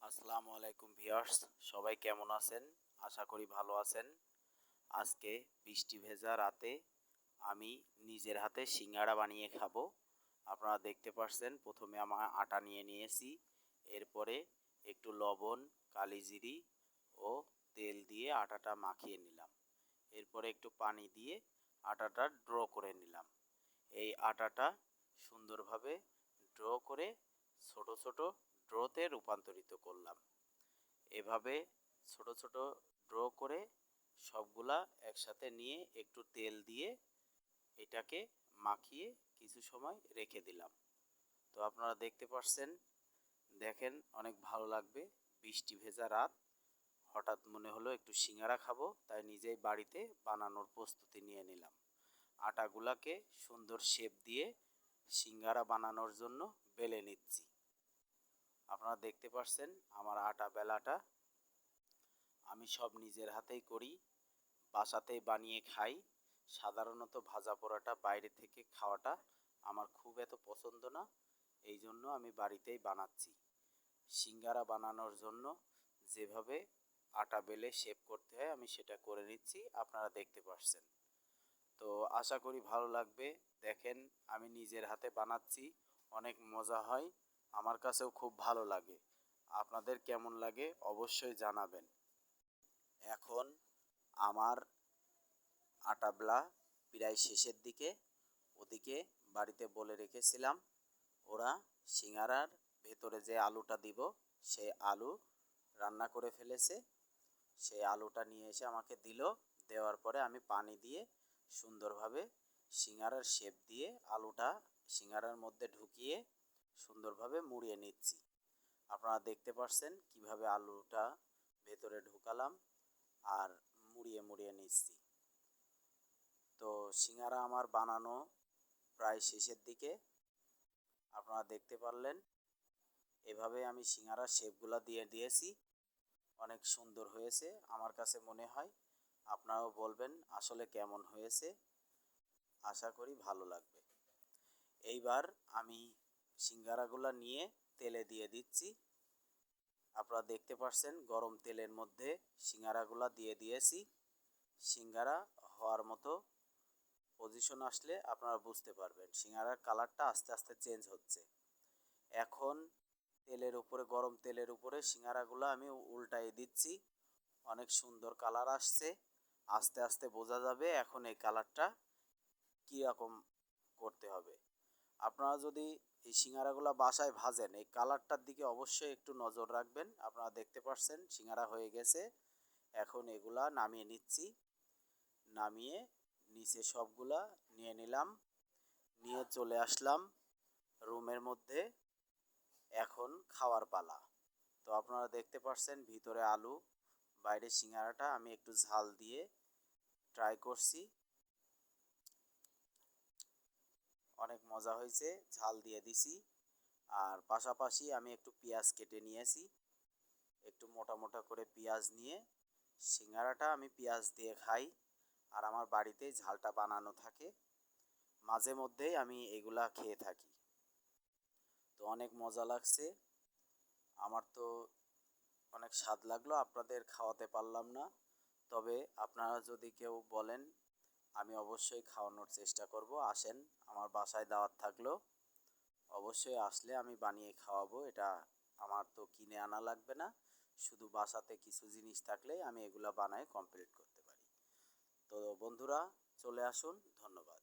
আসসালামু আলাইকুম ভিউয়ার্স, সবাই কেমন আছেন? আশা করি ভালো আছেন। আজকে বৃষ্টি ভেজা রাতে আমি নিজের হাতে সিঙ্গাড়া বানিয়ে খাবো। আপনারা দেখতে পাচ্ছেন, প্রথমে আমার আটা নিয়ে নিয়েছি। এরপরে একটু লবণ, কালিজিরি ও তেল দিয়ে আটাটা মাখিয়ে নিলাম। এরপরে একটু পানি দিয়ে আটাটা ড্র করে নিলাম। এই আটাটা সুন্দরভাবে ড্র করে ছোট ছোট ড্রোতে রূপান্তরিত করলাম। এভাবে ছোট ছোট ড্র করে সবগুলা একসাথে নিয়ে একটু তেল দিয়ে এটাকে মাখিয়ে কিছু সময় রেখে দিলাম। তো আপনারা দেখতে পাচ্ছেন, দেখেন অনেক ভালো লাগবে। বৃষ্টি ভেজা রাত, হঠাৎ মনে হলো একটু সিঙ্গারা খাবো, তাই নিজেই বাড়িতে বানানোর প্রস্তুতি নিয়ে নিলাম। আটাগুলাকে সুন্দর শেপ দিয়ে সিঙ্গারা বানানোর জন্য বেলে নিচ্ছি। আপনারা দেখতে পাচ্ছেন আমার আটা বেলাটা। আমি সব নিজের হাতেই করি, বাসাতেই বানিয়ে খাই। সাধারণত ভাজা পোড়াটা বাইরে থেকে খাওয়াটা আমার খুব এত পছন্দ না, এই জন্য আমি বাড়িতেই বানাচ্ছি। সিঙ্গারা বানানোর জন্য যেভাবে আটা বেলে শেপ করতে হয় আমি সেটা করে নিচ্ছি, আপনারা দেখতে পাচ্ছেন। তো আশা করি ভালো লাগবে। দেখেন আমি নিজের হাতে বানাচ্ছি, অনেক মজা হয়, আমার কাছেও খুব ভালো লাগে। আপনাদের কেমন লাগে অবশ্যই জানাবেন। এখন আমার আটা বেলা প্রায় শেষের দিকে। ওদিকে বাড়িতে বলে রেখেছিলাম, ওরা সিঙ্গারার ভেতরে যে আলুটা দিব সেই আলু রান্না করে ফেলেছে। সেই আলুটা নিয়ে এসে আমাকে দিল। দেওয়ার পরে আমি পানি দিয়ে সুন্দরভাবে সিঙ্গারার শেপ দিয়ে আলুটা সিঙ্গারার মধ্যে ঢুকিয়ে সুন্দরভাবে মুড়িয়ে নিচ্ছি। আপনারা দেখতে পাচ্ছেন কিভাবে আলুটা ভেতরে ঢুকালাম আর মুড়িয়ে মুড়িয়ে নিচ্ছি। তো সিঙ্গারা আমার বানানো প্রায় শেষের দিকে। আপনারা দেখতে পারলেন, এভাবে আমি সিঙ্গারার শেপগুলো দিয়ে দিয়েছি। অনেক সুন্দর হয়েছে আমার কাছে মনে হয়। আপনারাও বলবেন আসলে কেমন হয়েছে। আশা করি ভালো লাগবে। এইবার আমি সিঙ্গারাগুলো নিয়ে তেলে দিয়ে দিচ্ছি। আপনারা দেখতে পাচ্ছেন গরম তেলের মধ্যে সিঙ্গারাগুলো দিয়ে দিয়েছি। সিঙ্গারা হওয়ার মতো পজিশন আসলে আপনারা বুঝতে পারবেন সিঙ্গারার কালারটা আস্তে আস্তে চেঞ্জ হচ্ছে। এখন তেলের উপরে, গরম তেলের উপরে সিঙ্গারাগুলো আমি উল্টাই দিচ্ছি। অনেক সুন্দর কালার আসছে। আস্তে আস্তে বোঝা যাবে এখন এই কালারটা কীরকম করতে হবে। আপনারা যদি এই সিঙ্গারাগুলো বাসায় ভাজেন, এই কালারটার দিকে অবশ্যই একটু নজর রাখবেন। আপনারা দেখতে পাচ্ছেন সিঙ্গারা হয়ে গেছে। এখন এগুলা নামিয়ে নিচ্ছি। নামিয়ে নিচে সবগুলা নিয়ে নিলাম, নিয়ে চলে আসলাম রুমের মধ্যে। এখন খাওয়ার পালা। তো আপনারা দেখতে পাচ্ছেন ভিতরে আলু, বাইরে সিঙ্গারাটা আমি একটু ঝাল দিয়ে ট্রাই করছি। অনেক মজা হয়েছে, ঝাল দিয়ে দিছি। আর পাশাপাশি আমি একটু পেঁয়াজ কেটে নিয়েছি। একটু মোটা মোটা করে পেঁয়াজ নিয়ে সিঙ্গারাটা আমি পেঁয়াজ দিয়ে খাই। আর আমার বাড়িতে ঝালটা বানানো থাকে, মাঝে মধ্যেই আমি এগুলা খেয়ে থাকি। তো অনেক মজা লাগছে আমার। তো অনেক স্বাদ লাগলো, আপনাদের খাওয়াতে পারলাম না। তবে আপনারা যদি কেউ বলেন আমি অবশ্যই খাওয়ানোর চেষ্টা করব। আসেন, আমার বাসায় দাওয়াত থাকলো, অবশ্যই আসলে আমি বানিয়ে খাওয়াবো। এটা আমার তো কিনে আনা লাগবে না, শুধু বাসাতে কিছু জিনিস থাকলেই আমি এগুলা বানায় কমপ্লিট করতে পারি। তো বন্ধুরা চলে আসুন, ধন্যবাদ।